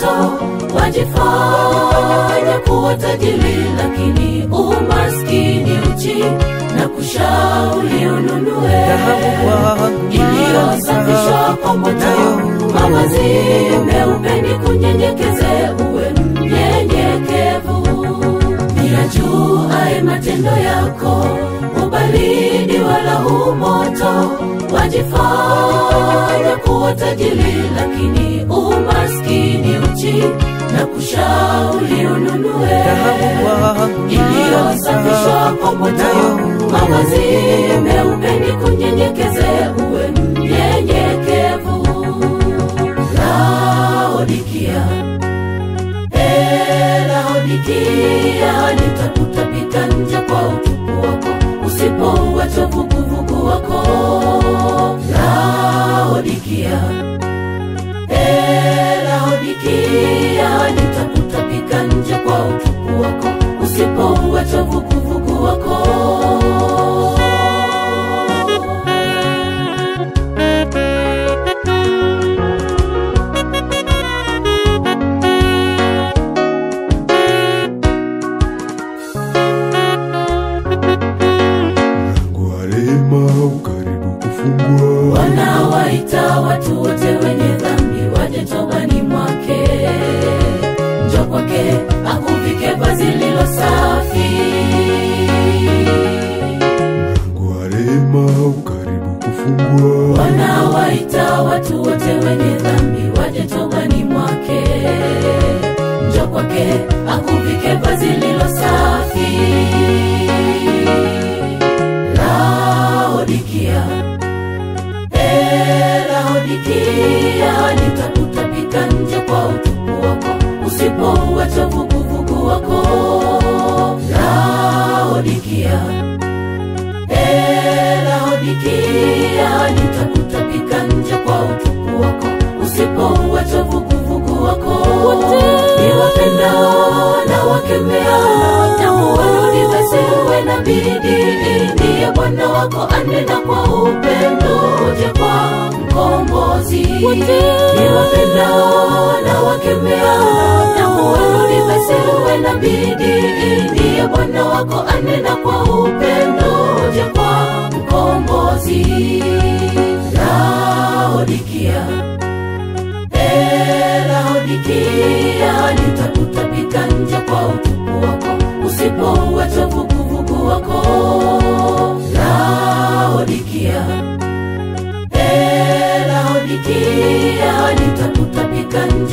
moto, wajifanya kuwa tajiri lakini umaskini uchi, na kushauri ununue iliyosafishwa kwa moto, mavazi meupe ni kunyenyekeze, uwe mnyenyekevu. Niyajuaye matendo yako, ubaridi wala moto, wajifanya kuwa tajiri lakini umaskini uchi, na kushauri ununue iliyosafishwa kwa moto, mavazi meupe ni kunyenyekeze, uwe mnyenyekevu. Laodikia, Laodikia, nitakutapika nje kwa utupu wako, usipouacha vuguvugu wako. Laodikia, Laodikia, nitakutapika nje kwa utupu wako, usipouacha vuguvugu wako. Wanawaita watu wote wenye dhambi waje tobani mwake, njoo kwake akuvike vazi lilo safi. Mlango wa rehema ukaribu kufungwa. Wanawaita watu wote wenye dhambi waje tobani mwake, njoo kwake akuvike vazi lilo safi. Laodikia, Laodikia, nitakutapika nje kwa utupu wako, usipouacha vuguvugu wako. Laodikia, Laodikia, nitakutapika nje kwa utupu wako, usipouacha vuguvugu wako. Niwapendao na wakemea, na muwarudi basiwe na bidii, ndiye Bwana wako anena kwa upendo, uje kwa mkombozi. Niwapendao na wakemea, na muwarudi basiwe na bidii, ndiye Bwana wako anena kwa upendo, uje kwa mkombozi. Laodikia, Laodikia, nitakutapika nje kwa utupu wako, usipouacha vuguvugu wako. Laodikia, Laodikia, nitakutapika nje